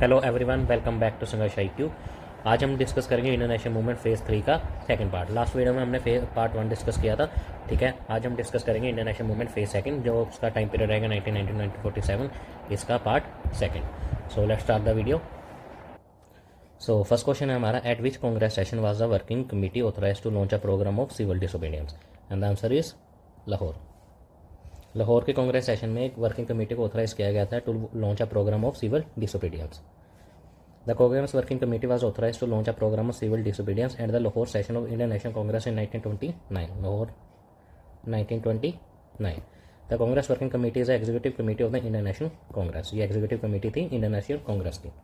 Hello everyone, welcome back to Sangharsh IQ। आज हम discuss करेंगे इंडोनेशियन मूवमेंट फेज़ 3 का सेकंड पार्ट। लास्ट वीडियो में हमने पार्ट 1 डिस्कस किया था, ठीक है। आज हम डिस्कस करेंगे इंडोनेशियन मूवमेंट फेज़ सेकंड, जो उसका टाइम पीरियड रहेगा 1919 1947, इसका part second. So let's start the video. So first question है हमारा, at which Congress session was the working committee authorise to launch a programme of civil disobedience? And the answer is Lahore. Lahore के Congress session में एक working committee को authorise किया गया था to launch a programme of civil disobedience. The Congress Working Committee was authorized to launch a program of civil disobedience at the Lahore session of Indian National Congress in 1929. Lahore, 1929. The Congress Working Committee is the executive committee of the Indian National Congress. ये executive committee थी Indian National Congress की।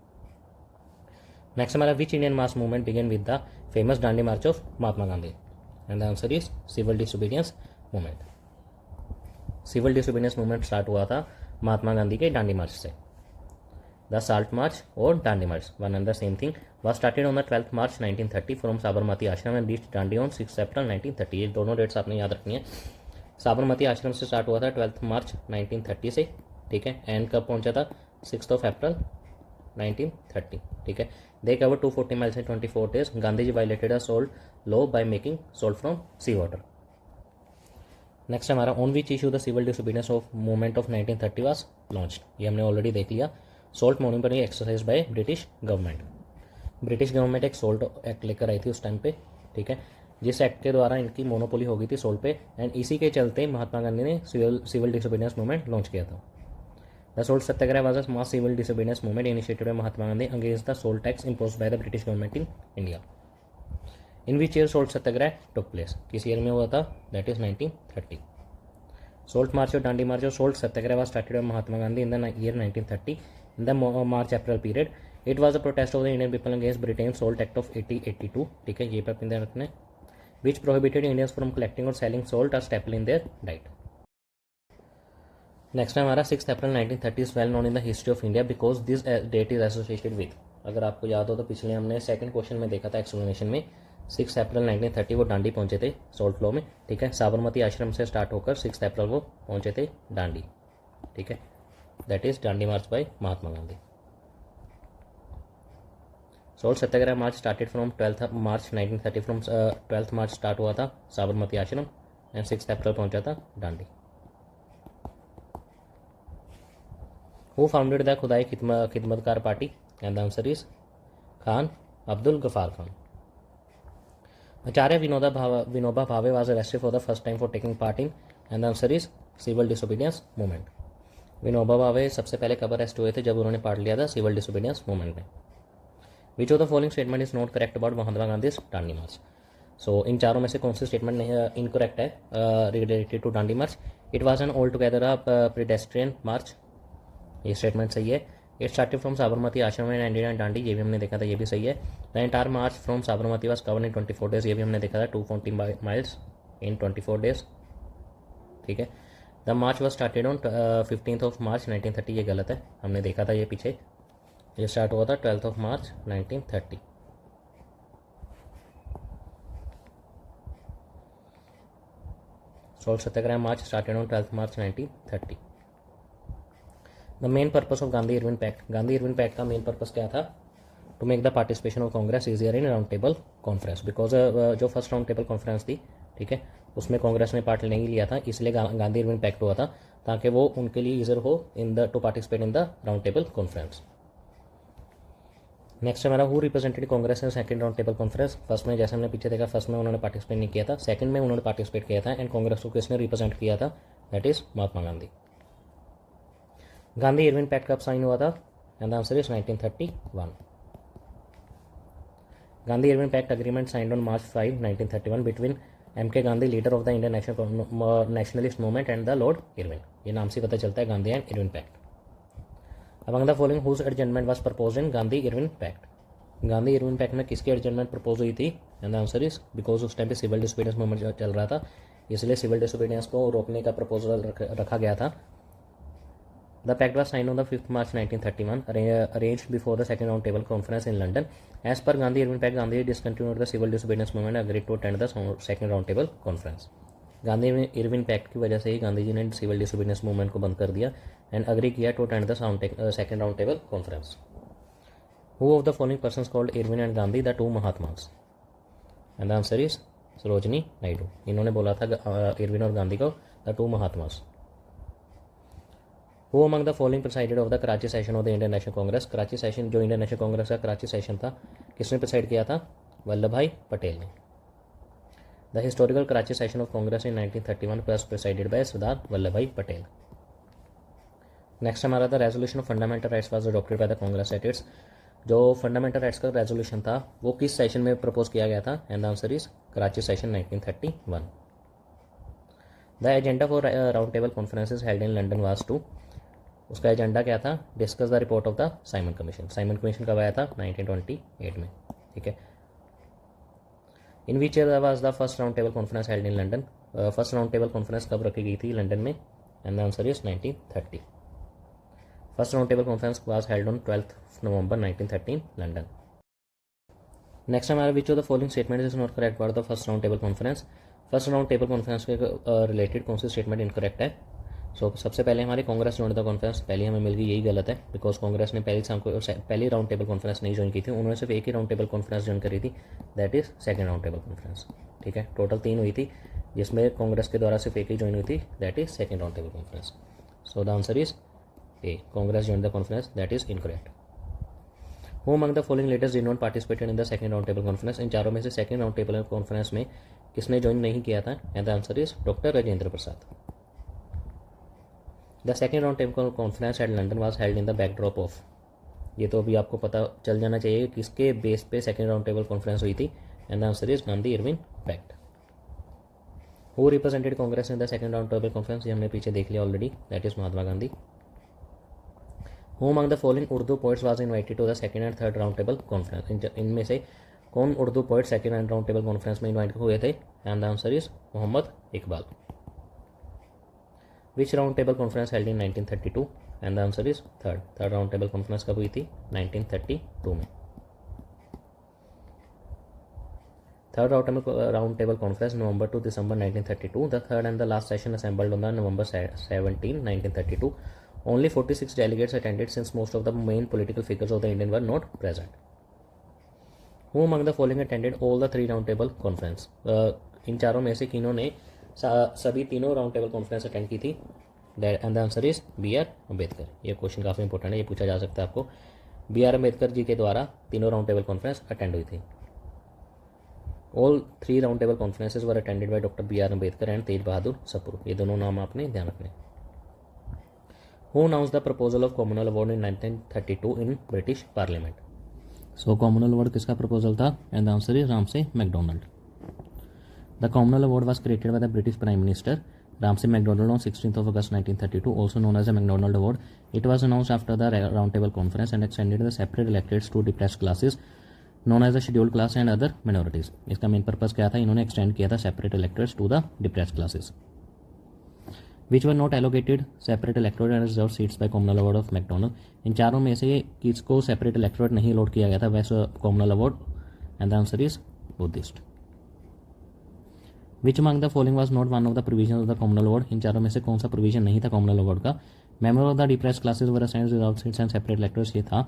Next हमारा, which Indian mass movement began with the famous Dandi March of Mahatma Gandhi? And the answer is civil disobedience movement. Civil disobedience movement start हुआ था महात्मा गांधी के डांडी मार्च से। The Salt March or Dandi March, one and the same thing, was started on the 12th March 1930 from Sabarmati आश्रम and reached Dandi on 6 April 1930। ये दोनों dates आपने याद रखनी है। साबरमती आश्रम से स्टार्ट हुआ था 12th मार्च 1930 से, ठीक है। एंड कब पहुंचा था? 6 अप्रैल 1930, ठीक है। They cover 240 miles in 24 days। Gandhi ji violated a salt law by making salt from sea water. Next हमारा, on which issue the civil disobedience of movement of 1930 was launched? ये हमने ऑलरेडी देख लिया। Salt monitoring exercise by British government. British government एक salt act लेकर आई थी उस टाइम पे, ठीक है, जिस एक्ट के द्वारा इनकी मोनोपोली हो गई थी सोल्ट पे। एंड इसी के चलते महात्मा गांधी ने सिविल डिसोबीडियंस मूवमेंट लॉन्च किया था। The salt satyagraha was a mass civil disobedience movement initiated by Mahatma Gandhi against the salt tax imposed by the British government in India. In which year salt satyagraha took place? किस ईयर में हुआ था? That is 1930। Salt March or Dandi March or Salt Satyagraha was started by Mahatma Gandhi in the year 1930 in the March-April period. It was a protest of the Indian people against Britain's Salt Act of 1882, ठीक है, ये पर अपने ध्यान रखना है, which prohibited Indians from collecting or selling salt or staple in their diet. Next हमारा 6 अप्रैल 1930 is well known in the history of India because this date is associated with, अगर आपको याद हो तो पिछले हमने सेकंड क्वेश्चन में देखा था एक्सप्लेनेशन में, 6 अप्रैल 1930 वो डांडी पहुंचे थे सोल्ट लॉ में, ठीक है। साबरमती आश्रम से स्टार्ट होकर 6 अप्रैल वो पहुंचे थे डांडी, ठीक है। That is Dandi march by Mahatma Gandhi. Salt satyagraha march started from 12 March 1930 from 12 March start हुआ था साबरमती आश्रम एंड 6 अप्रैल पहुंचा था डांडी। Who founded the Khudai Khidmatgar party? And the answer is Khan Abdul Ghaffar Khan. Acharya Vinoba Bhave was arrested for the first time for taking part in, and the answer is civil disobedience movement. Vinoba Bhave सबसे पहले कब arrest हुए थे? जब उन्होंने पार्ट लिया था सिविल डिसोबीडियंस मूवमेंट में। Which of the following statement is not correct about Mahatma Gandhi Dandi march? So इन चारों में से कौन सी स्टेटमेंट इनकरेक्ट है related to Dandi march? It was an all together a pedestrian march, ये स्टेटमेंट सही है। इट स्टार्टेड फ्रॉम साबरमती आश्रम एंड एंडेड एट डांडी, ये भी हमने देखा था, ये भी सही है। The entire March from Sabarmati was covered in 24 days, ये भी हमने देखा था, 240 माइल्स इन 24 डेज, ठीक है। The March was started on 15 मार्च 1930, ये गलत है, हमने देखा था ये पीछे, ये स्टार्ट हुआ था 12 March 1930। Salt satyagraha march started on 12 March 1930। The main purpose of Gandhi Irwin pact? Gandhi Irwin pact का मेन पर्पस क्या था? To make the participation of Congress easier in round table conference, because जो फर्स्ट राउंड टेबल कॉन्फ्रेंस थी, ठीक है, उसमें कांग्रेस ने part नहीं लिया था, इसलिए गांधी इरविन पैक्ट हुआ था ताकि वो उनके लिए इजियर हो in the to participate in the round table conference. Next हमारा, who represented Congress in second round table conference? First में जैसे हमने पीछे देखा, फर्स्ट में उन्होंने पार्टिसिपेट नहीं किया था, सेकंड में उन्होंने पार्टिसिपेट किया था, एंड कांग्रेस को किसने रिप्रेजेंट किया था? That is Mahatma Gandhi. Gandhi Irwin pact कब साइन हुआ था? And the answer is 1931। Gandhi Irwin pact agreement signed on March 5, 1931 between M.K. Gandhi, leader of the Indian nationalist movement, and the Lord Irwin, ये नाम से पता चलता है Gandhi and Irwin pact. Among the following whose adjustment was proposed in Gandhi Irwin pact? Gandhi Irwin pact में किसकी adjustment propose हुई थी? And the answer is, because उस टाइम पे सिविल डिसोबीडियंस मूवमेंट चल रहा था, इसलिए सिविल डिसोबीडियंस को रोकने का प्रपोजल रखा गया था। The pact was signed on the 5th March 1931, arranged before the second round table conference in London. As per Gandhi Irwin Pact, Gandhi discontinued the civil disobedience movement and agreed to attend the second round table conference. Gandhi Irwin pact की वजह से ही गांधी जी ने civil disobedience movement को बंद कर दिया and agree किया to attend the second round table conference. Who of the following persons called Irwin and Gandhi the two Mahatmas? And the answer is Sarojini Naidu. इन्होंने बोला था इरविन और गांधी को the two Mahatmas. Who among the following presided of the Karachi session of the Indian National Congress? Karachi session, जो Indian National Congress का Karachi session था, किसने preside किया था? वल्लभ भाई पटेल ने। The historical Karachi session of Congress in 1931 was presided by Sardar Vallabhbhai Patel. Next हमारा था resolution of fundamental rights was adopted by the Congress at its. जो फंडामेंटल राइट्स का रेजोल्यूशन था वो किस सेशन में प्रपोज किया गया था? And the answer is Karachi session 1931। The agenda for round table conferences held in London was to, उसका एजेंडा क्या था? Discuss the report of the Simon commission. Simon commission कब आया था? 1928 में। ठीक है। In which year was the first round table conference held in London? First round table conference कब रखी गई थी लंदन में? And the answer is 1930। First round table conference was held on 12 November 1913 London. Next हमारा which of the following statement is not correct for the first round table conference? First round table conference के related कौन सी statement incorrect है? सो सबसे पहले हमारी Congress join the conference, पहले हमें मिल गई, यही गलत है बिकॉज कांग्रेस ने पहली राउंड टेबल कॉन्फ्रेंस नहीं ज्वाइन की थी, उन्होंने सिर्फ एक ही राउंड टेबल कॉन्फ्रेंस ज्वाइन करी थी, that is second round table conference. ठीक है, टोटल 3 हुई थी जिसमें कांग्रेस के द्वारा सिर्फ एक ही ज्वाइन हुई थी, that is second round table conference. So the answer is A, Congress join the conference, that is incorrect. Who among the following leaders did not participated in the second round table conference? इन चारों में से second round table conference में किसने join नहीं किया था? And the answer is doctor Rajendra Prasad. The second round table conference at London was held in the backdrop of, ये तो अभी आपको पता चल जाना चाहिए किसके बेस पे सेकेंड राउंड टेबल कॉन्फ्रेंस हुई थी, and the answer is Gandhi Irwin pact. Who represented Congress in the second round table conference? ये हमने पीछे देख लिया already, that is Mahatma Gandhi. Who among the following Urdu poets was invited to the second and third round table conference? इनमें से कौन Urdu poet second and round table conference में invite हुए थे? And the answer is Mohammad Iqbal. Which round table conference held in 1932? And the answer is third round table conference कब हुई थी? 1932 में। Third round table conference November to December 1932। The third and the last session assembled on the November 17, 1932. Only 46 delegates attended since most of the main political figures of the Indian were not present. Who among the following attended all the 3 round table conference? इन चारों में से किन्होंने सभी तीनों round table conference attend की थी? And the answer is B.R. Ambedkar. ये question काफ़ी important है, ये पूछा जा सकता है आपको। B.R. अम्बेडकर जी के द्वारा तीनों राउंड टेबल कॉन्फ्रेंस अटेंड हुई थी। All 3 round table conferences were attended by doctor B.R. Ambedkar and Tej Bahadur Sapru. ये दोनों नाम आपने ध्यान रखने। Who announced the proposal of Communal Award in 1932 in British Parliament? So Communal Award किसका proposal था? And the answer is Ramsay MacDonald. The Communal Award was created by the British Prime Minister Ramsay MacDonald on 16th of August 1932, also known as the MacDonald Award. It was announced after the Roundtable Conference and extended the separate electorates to depressed classes known as the scheduled class and other minorities. इसका main purpose क्या था? इन्होंने extend किया था separate electorates to the depressed classes. Which were not allocated separate electorate and reserved seats by Communal Award of MacDonald. इन चारों में से किसको सेपरेट इलेक्टोरेट नहीं अलॉट किया गया था वैसे communal award? And the answer is Buddhist. Which among the following was not one of the provision of the communal award? इन चारों में से कौन सा प्रोविजन नहीं था कॉमनल अवार्ड का? Member of the depressed classes were assigned reserved seats and separate electorates, ये था।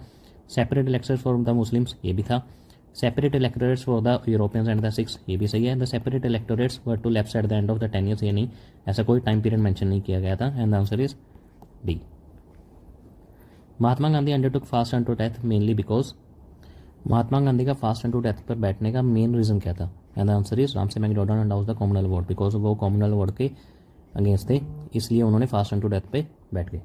Separate electorates for the Muslims, ये भी था। Separate electorates for the Europeans and the Sikhs, ये भी सही है। The separate electorates were to left side the end of the 10 years, ये नहीं, ऐसा कोई टाइम पीरियड मेंशन नहीं किया गया था। And the answer is D. Mahatma Gandhi undertook fast unto death mainly because, Mahatma Gandhi का फास्ट अनटू डेथ पर बैठने का मेन रीजन क्या था? And the answer is Ramsay MacDonald announce the communal award, because वो कॉमनल अवार्ड के अगेंस्ट थे, इसलिए उन्होंने फास्ट अनटू डेथ पे बैठ गए।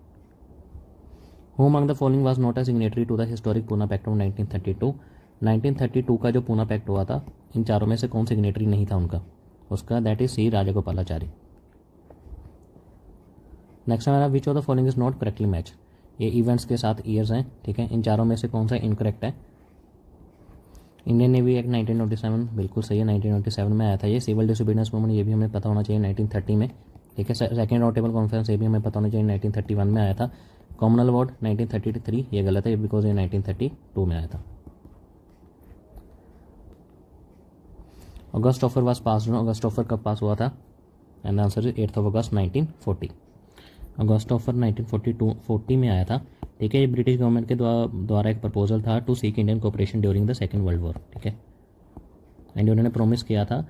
Who among the following was not a signatory to the historic Poona pact of 1932? 1932 का जो पूना पैक्ट हुआ था, इन चारों में से कौन सिग्नेटरी नहीं था उनका? उसका that is C Rajagopalachari. Next हमारा which of the following is not correctly match? ये इवेंट्स के साथ ईयर्स हैं, ठीक है। इन चारों में से कौन सा इनकरेक्ट है? इंडियन नेवी एक्ट 1997 बिल्कुल सही है, 1997 में आया था ये। सिविल डिसोबीडियंस मूवमेंट, ये भी हमें पता होना चाहिए 1930 में, ठीक है। सेकेंड राउंड टेबल कॉन्फ्रेंस, ये भी हमें पता होना चाहिए 1931 में आया था। कॉमनल अवार्ड 1933, ये गलत है बिकॉज ये 1932 में आया था। August offer was pass, August offer कब पास हुआ था? And answer is 8 August 1940। August of 1940 में आया था, ठीक है। ये ब्रिटिश गवर्नमेंट के द्वारा एक प्रपोजल था to seek Indian cooperation during the second world war, ठीक है। एंड उन्होंने प्रॉमिस किया था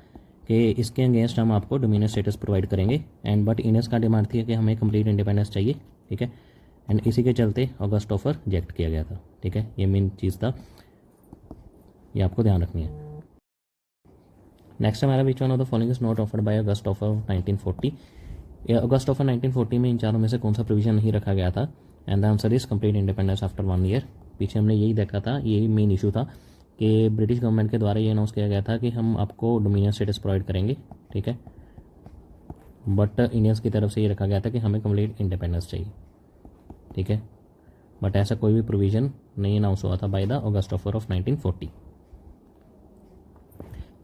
कि इसके अगेंस्ट हम आपको डोमिनियन स्टेटस प्रोवाइड करेंगे, एंड बट इंडियंस का डिमांड थी कि हमें कंप्लीट इंडिपेंडेंस चाहिए, ठीक है। एंड इसी के चलते अगस्त ऑफर रिजेक्ट किया गया था, ठीक है। ये मेन चीज़ था, ये आपको ध्यान रखनी है। नेक्स्ट हमारा which one of the following is not offered by August offer 1940। August offer 1940 में इन चारों में से कौन सा प्रोविजन नहीं रखा गया था? And the answer is complete independence after 1 year. पीछे हमने यही देखा था, यही मेन इशू था कि ब्रिटिश गवर्नमेंट के द्वारा ये अनाउंस किया गया था कि हम आपको डोमिनियन स्टेटस प्रोवाइड करेंगे, ठीक है। बट इंडियंस की तरफ से ये रखा गया था कि हमें कंप्लीट इंडिपेंडेंस चाहिए, ठीक है। बट ऐसा कोई भी प्रोविजन नहीं अनाउंस हुआ था by the August offer of 1940।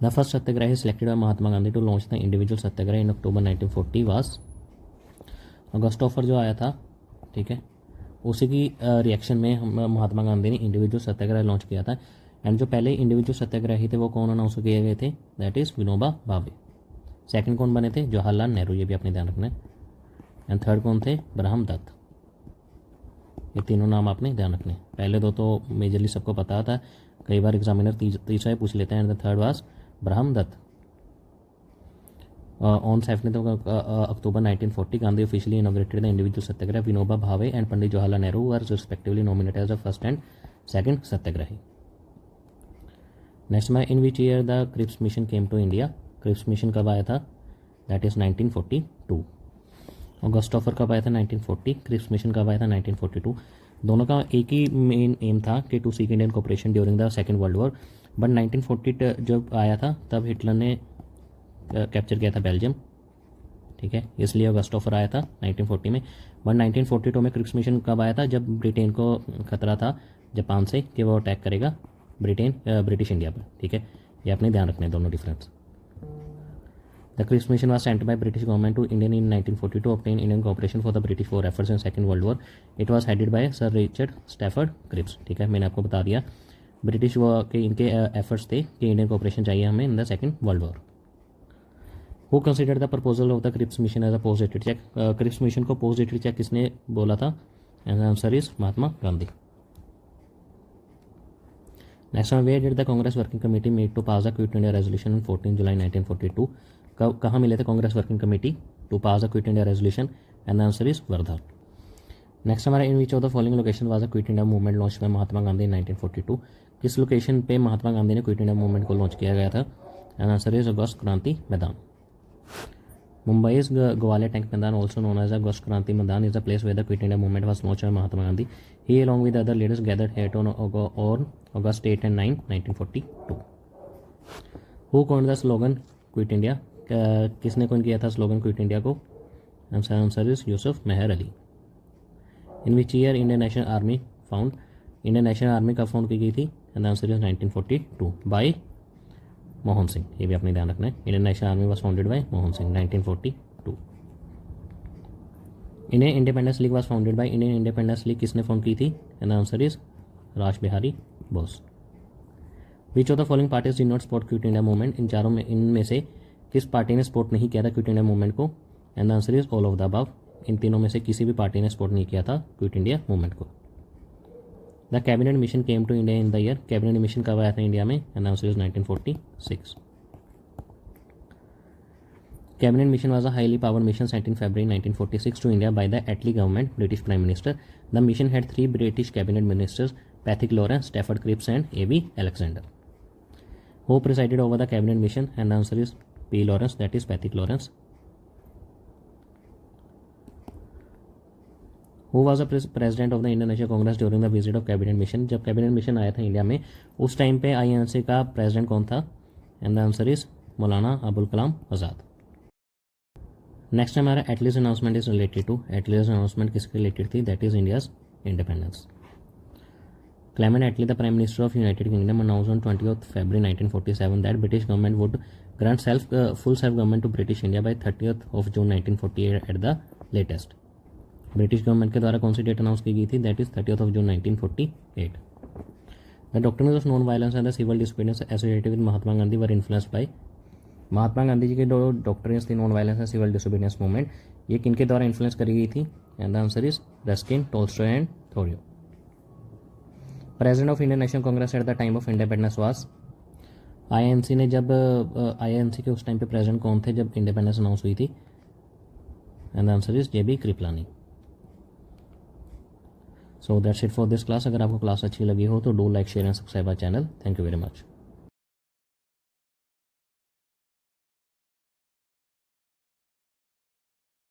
The first satyagraha selected by Mahatma Gandhi to launch the individual satyagraha in October 1940 was. August offer जो आया था, ठीक है, उसी की रिएक्शन में महात्मा गांधी ने इंडिविजुअल सत्याग्रह लॉन्च किया था। एंड जो पहले इंडिविजुअल सत्याग्रही थे वो कौन अनाउंस किए गए थे? That is Vinoba Bhave. Second कौन बने थे? जवाहरलाल नेहरू, ये भी अपने ध्यान रखना है। एंड थर्ड कौन थे? ब्रह्म दत्त। ये तीनों नाम आपने ध्यान रखने। पहले दो तो मेजरली सबको पता था, कई बार एग्जामिनर तीसरा ही पूछ लेते हैं। And the third was Brahm Dutt. On 7 October 1940 Gandhi officially inaugurated the individual satyagraha. Vinoba Bhave and Pandit Jawaharlal Nehru were respectively nominated as the first and second satyagrahi. Next में in which year the Cripps mission came to India. Cripps mission कब आया था? That is 1942। August offer कब आया था? 1940। Cripps mission कब आया था? 1942। दोनों का एक ही मेन एम था कि to seek Indian cooperation during the second world war. But 1940 जब आया था तब हिटलर ने कैप्चर किया था बेल्जियम, ठीक है, इसलिए अगस्त ऑफर आया था 1940 में। बट 1942 में क्रिप्स मिशन कब आया था? जब ब्रिटेन को खतरा था जापान से कि वो अटैक करेगा ब्रिटिश इंडिया पर, ठीक है। ये आपने ध्यान रखना है दोनों difference. The Cripps mission was sent by British government to India in 1940 to obtain Indian cooperation for the British war efforts in Second World War. It was headed by Sir Richard Stafford Cripps, ठीक है। मैंने आपको बता दिया British war के इनके efforts थे कि इंडियन कॉपरेशन चाहिए हमें in the second world war. Who considered the proposal of the Cripps mission as a post dated cheque. Cripps mission को पोस्ट डेटेड चेक किसने बोला था? And answer is Mahatma Gandhi. Next one, where did the Congress working committee meet to pass the quit India resolution on 14 July 1942। कहाँ मिले थे Congress working committee to pass the quit India resolution? And answer is Wardha. Next हमारा, in which of the following location was the quit India movement launch by Mahatma Gandhi in 1942। किस location पे महात्मा गांधी ने quit India movement को launch किया गया था? And answer is August Kranti Maidan. Mumbai is Gwalior tank Maidan also known as August Kranti Maidan is the place where the quit India movement was launch by Mahatma Gandhi. He along with other leaders gathered here on August 8 and 9, 1942. Who coined the slogan quit India? किसने coin किया था slogan quit India को? Answer is Yusuf Meher Ali. In which year Indian national army found. Indian national army कब found की गई थी? And answer is 1942 by Mohan Singh. ये भी अपने ध्यान रखना है। Indian national army was founded by Mohan Singh 1942। Indian independence league was founded by. Indian independence league किसने फाउंड की थी? And answer is Raj Bihari Bose. Which of the following parties did not support quit India movement. इन चारों में इनमें से किस पार्टी ने सपोर्ट नहीं किया था क्विट इंडिया मूवमेंट को? And answer is all of the above. इन तीनों में से किसी भी पार्टी ने सपोर्ट नहीं किया था क्विट इंडिया मूवमेंट को। The cabinet mission came to India in the year. Cabinet mission कब आया था इंडिया में? And answer is 1946। Cabinet mission was a highly powered mission sent in February 1946 to India by the Attlee government, British Prime Minister. The mission had 3 British cabinet ministers, Patrick Lawrence, Stafford Cripps and A.V. Alexander. Who presided over the cabinet mission? And the answer is P. Lawrence, that is Patrick Lawrence. Who was the president of the Indian National Congress during the visit of cabinet mission? जब cabinet mission आया था India में उस time पे INC का president कौन था? And the answer is Maulana Abul Kalam Azad. Next हमारा Attlee's announcement is related to. Attlee's announcement किसके रिलेटेड थी? That is India's independence. Clement Attlee the prime minister of united kingdom announce on 20 February 1947 that British government would grant full self government to British India by 30 June 1948 at the latest. British government के द्वारा कौन सी date announce की गई थी? That is 30 June 1948। The doctrine of non violence and the civil disobedience associated with Mahatma Gandhi were influenced by. Mahatma Gandhi ji के दो doctrines थी, non violence and civil disobedience movement, ये किनके द्वारा इन्फ्लुएंस करी गई थी? And the answer is Ruskin, Tolstoy and Thoreau. President of Indian National Congress at the time of independence was, INC ने जब आईएनसी के उस टाइम पे प्रेसिडेंट कौन थे जब इंडिपेंडेंस अनाउंस हुई थी? And the answer is JB Kripalani. So that's it for this class. अगर आपको क्लास अच्छी लगी हो तो do like, share and subscribe our channel. Thank you very much.